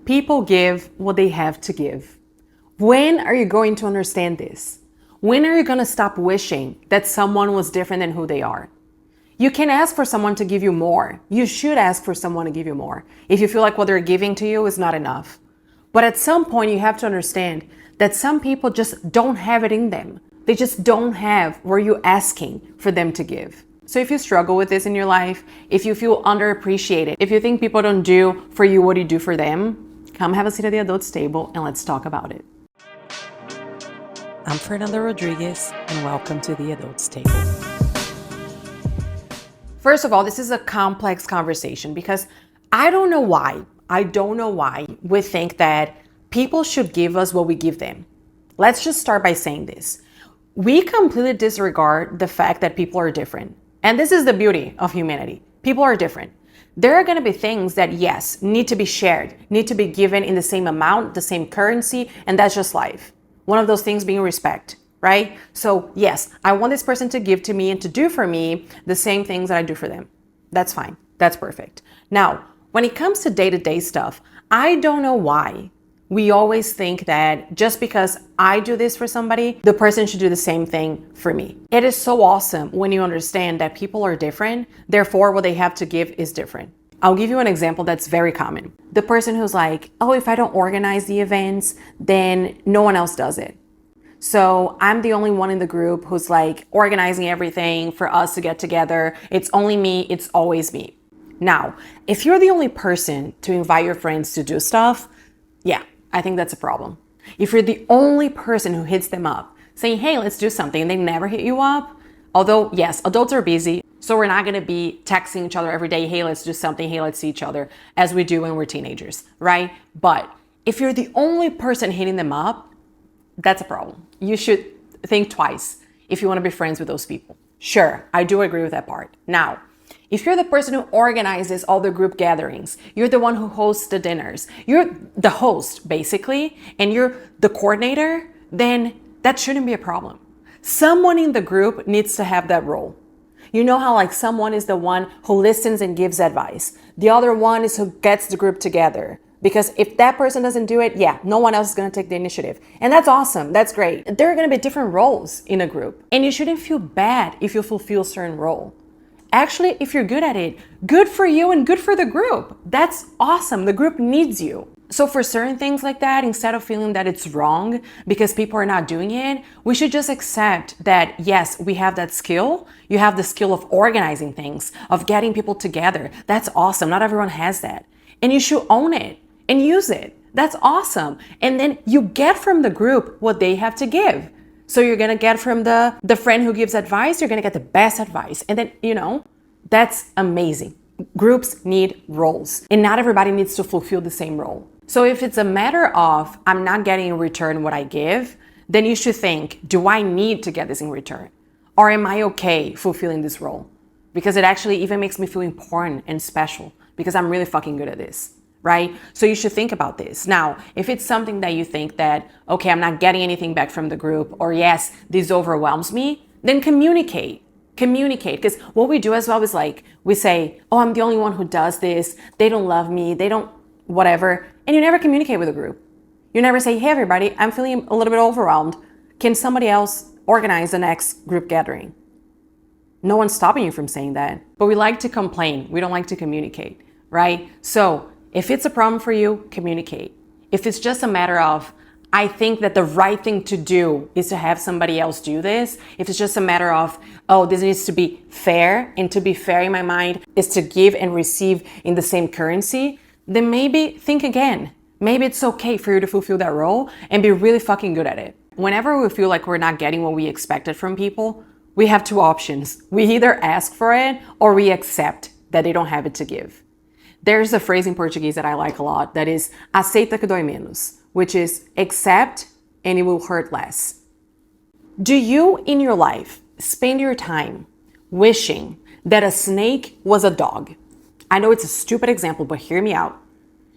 People give what they have to give. When are you going to understand this? When are you going to stop wishing that someone was different than who they are? You can ask for someone to give you more. You should ask for someone to give you more if you feel like what they're giving to you is not enough. But at some point, you have to understand that some people just don't have it in them. They just don't have what you're asking for them to give. So if you struggle with this in your life, if you feel underappreciated, if you think people don't do for you what you do for them, come have a seat at the adults table and let's talk about it. I'm Fernanda Rodriguez and welcome to the Adults Table. First of all, this is a complex conversation because I don't know why we think that people should give us what we give them. Let's just start by saying this. We completely disregard the fact that people are different. And this is the beauty of humanity. People are different. There are going to be things that, yes, need to be shared, need to be given in the same amount, the same currency, and that's just life. One of those things being respect, right? So yes, I want this person to give to me and to do for me the same things that I do for them. That's fine. That's perfect. Now, when it comes to day-to-day stuff, I don't know why we always think that just because I do this for somebody, the person should do the same thing for me. It is so awesome when you understand that people are different, therefore what they have to give is different. I'll give you an example that's very common. The person who's like, oh, if I don't organize the events, then no one else does it. So I'm the only one in the group who's like organizing everything for us to get together. It's only me, it's always me. Now, if you're the only person to invite your friends to do stuff, yeah, I think that's a problem. If you're the only person who hits them up saying, hey, let's do something, and they never hit you up, although yes, adults are busy, so we're not gonna be texting each other every day, hey, let's do something, hey, let's see each other, as we do when we're teenagers, right? But if you're the only person hitting them up, that's a problem. You should think twice if you wanna be friends with those people. Sure, I do agree with that part. Now, if you're the person who organizes all the group gatherings, you're the one who hosts the dinners, you're the host basically, and you're the coordinator, then that shouldn't be a problem. Someone in the group needs to have that role. You know how like someone is the one who listens and gives advice. The other one is who gets the group together. Because if that person doesn't do it, yeah, no one else is gonna take the initiative. And that's awesome, that's great. There are gonna be different roles in a group. And you shouldn't feel bad if you fulfill a certain role. Actually, if you're good at it, good for you and good for the group. That's awesome. The group needs you. So for certain things like that, instead of feeling that it's wrong because people are not doing it, we should just accept that, yes, we have that skill. You have the skill of organizing things, of getting people together. That's awesome. Not everyone has that. And you should own it and use it. That's awesome. And then you get from the group what they have to give. So you're gonna get from the friend who gives advice, you're gonna get the best advice. And then, that's amazing. Groups need roles and not everybody needs to fulfill the same role. So if it's a matter of I'm not getting in return what I give, then you should think, do I need to get this in return? Or am I okay fulfilling this role? Because it actually even makes me feel important and special because I'm really fucking good at this. Right? So you should think about this. Now, if it's something that you think that, okay, I'm not getting anything back from the group, or yes, this overwhelms me, then communicate. Because what we do as well is like, we say, oh, I'm the only one who does this. They don't love me. They don't whatever. And you never communicate with the group. You never say, hey, everybody, I'm feeling a little bit overwhelmed. Can somebody else organize the next group gathering? No one's stopping you from saying that. But we like to complain. We don't like to communicate, right? So if it's a problem for you, communicate. If it's just a matter of, I think that the right thing to do is to have somebody else do this. If it's just a matter of, oh, this needs to be fair, and to be fair in my mind is to give and receive in the same currency, then maybe think again. Maybe it's okay for you to fulfill that role and be really fucking good at it. Whenever we feel like we're not getting what we expected from people, we have two options. We either ask for it or we accept that they don't have it to give. There's a phrase in Portuguese that I like a lot that is aceita que dói menos, which is accept and it will hurt less. Do you in your life spend your time wishing that a snake was a dog? I know it's a stupid example, but hear me out.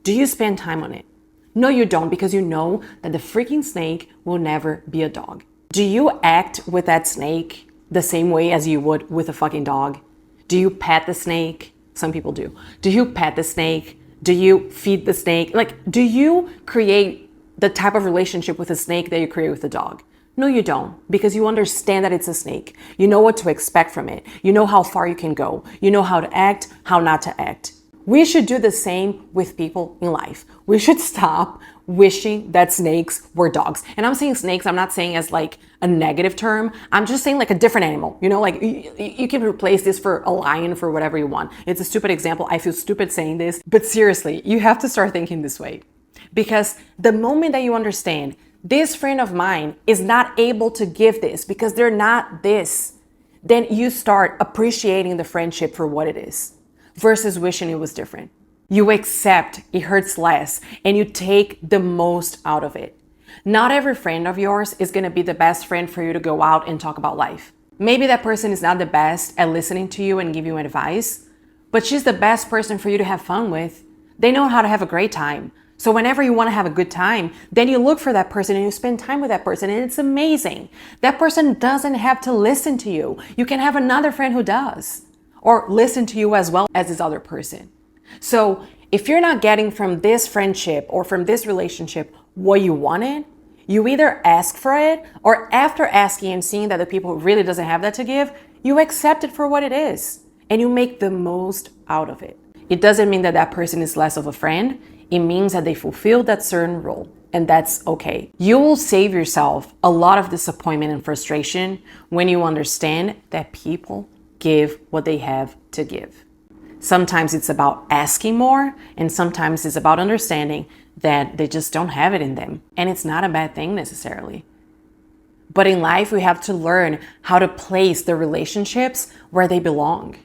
Do you spend time on it? No, you don't, because you know that the freaking snake will never be a dog. Do you act with that snake the same way as you would with a fucking dog? Do you pet the snake? Some people do. Do you pet the snake? Do you feed the snake? Like, do you create the type of relationship with a snake that you create with a dog? No, you don't, because you understand that it's a snake. You know what to expect from it. You know how far you can go. You know how to act, how not to act. We should do the same with people in life. We should stop wishing that snakes were dogs. And I'm saying snakes, I'm not saying as like a negative term. I'm just saying like a different animal. You know, like you can replace this for a lion, for whatever you want. It's a stupid example. I feel stupid saying this, but seriously, you have to start thinking this way. Because the moment that you understand this friend of mine is not able to give this because they're not this, then you start appreciating the friendship for what it is versus wishing it was different. You accept it hurts less and you take the most out of it. Not every friend of yours is going to be the best friend for you to go out and talk about life. Maybe that person is not the best at listening to you and give you advice, but she's the best person for you to have fun with. They know how to have a great time. So whenever you want to have a good time, then you look for that person and you spend time with that person, and it's amazing. That person doesn't have to listen to you. You can have another friend who does, or listen to you as well as this other person. So if you're not getting from this friendship or from this relationship what you wanted, you either ask for it, or after asking and seeing that the people really doesn't have that to give, you accept it for what it is and you make the most out of it. It doesn't mean that that person is less of a friend. It means that they fulfilled that certain role, and that's okay. You will save yourself a lot of disappointment and frustration when you understand that people give what they have to give. Sometimes it's about asking more, and sometimes it's about understanding that they just don't have it in them. And it's not a bad thing necessarily. But in life, we have to learn how to place the relationships where they belong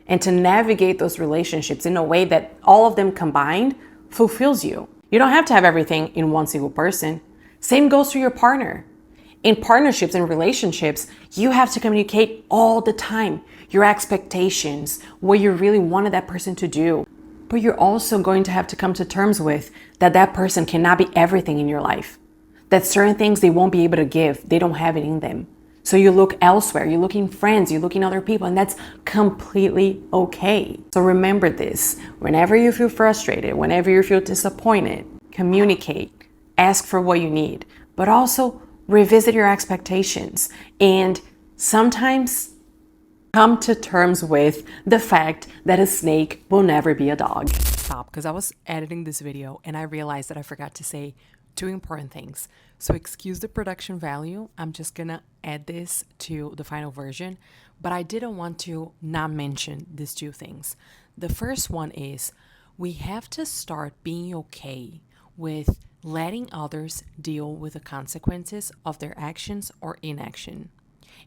and to navigate those relationships in a way that all of them combined fulfills you. You don't have to have everything in one single person. Same goes to your partner. In partnerships and relationships, you have to communicate all the time your expectations, what you really wanted that person to do. But you're also going to have to come to terms with that that person cannot be everything in your life. That certain things they won't be able to give, they don't have it in them. So you look elsewhere, you look in friends, you look in other people, and that's completely okay. So remember this, whenever you feel frustrated, whenever you feel disappointed, communicate, ask for what you need, but also revisit your expectations and sometimes come to terms with the fact that a snake will never be a dog. Stop, because I was editing this video and I realized that I forgot to say two important things. So excuse the production value. I'm just gonna add this to the final version, but I didn't want to not mention these two things. The first one is we have to start being okay with letting others deal with the consequences of their actions or inaction.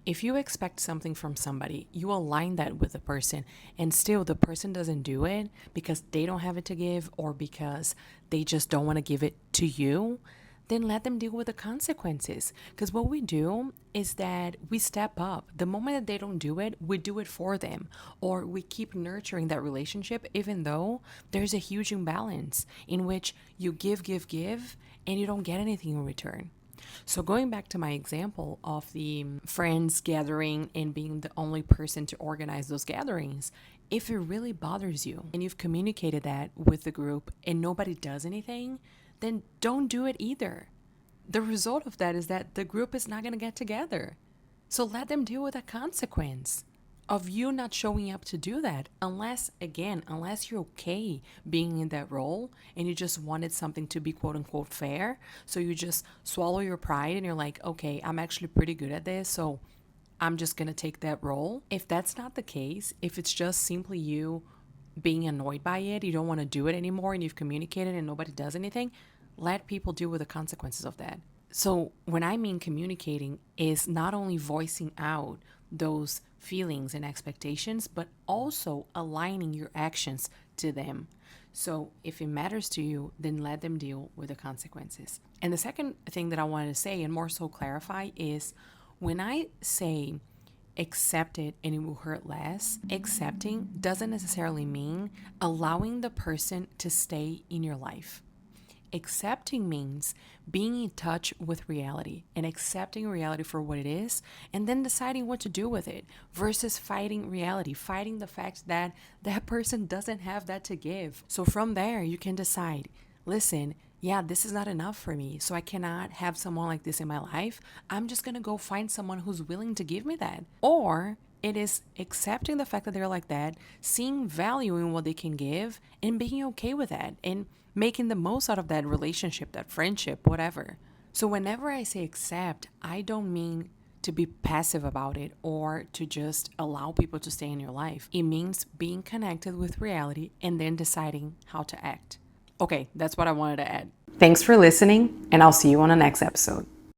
If you expect something from somebody, you align that with the person, and still the person doesn't do it because they don't have it to give or because they just don't want to give it to you, then let them deal with the consequences. Because what we do is that we step up. The moment that they don't do it, we do it for them. Or we keep nurturing that relationship even though there's a huge imbalance in which you give, and you don't get anything in return. So going back to my example of the friends gathering and being the only person to organize those gatherings, if it really bothers you and you've communicated that with the group and nobody does anything, then don't do it either. The result of that is that the group is not going to get together. So let them deal with the consequence of you not showing up to do that, unless you're okay being in that role and you just wanted something to be quote unquote fair. So you just swallow your pride and you're like, okay, I'm actually pretty good at this, so I'm just gonna take that role. If that's not the case, if it's just simply you being annoyed by it, you don't want to do it anymore and you've communicated and nobody does anything, let people deal with the consequences of that. So when I mean communicating is not only voicing out those feelings and expectations, but also aligning your actions to them. So if it matters to you, then let them deal with the consequences. And the second thing that I wanted to say and more so clarify is when I say accept it and it will hurt less, accepting doesn't necessarily mean allowing the person to stay in your life. Accepting means being in touch with reality and accepting reality for what it is and then deciding what to do with it versus fighting reality, fighting the fact that that person doesn't have that to give. So from there, you can decide, listen, yeah, this is not enough for me. So I cannot have someone like this in my life. I'm just going to go find someone who's willing to give me that. Or it is accepting the fact that they're like that, seeing value in what they can give, and being okay with that, and making the most out of that relationship, that friendship, whatever. So, whenever I say accept, I don't mean to be passive about it or to just allow people to stay in your life. It means being connected with reality and then deciding how to act. Okay, that's what I wanted to add. Thanks for listening, and I'll see you on the next episode.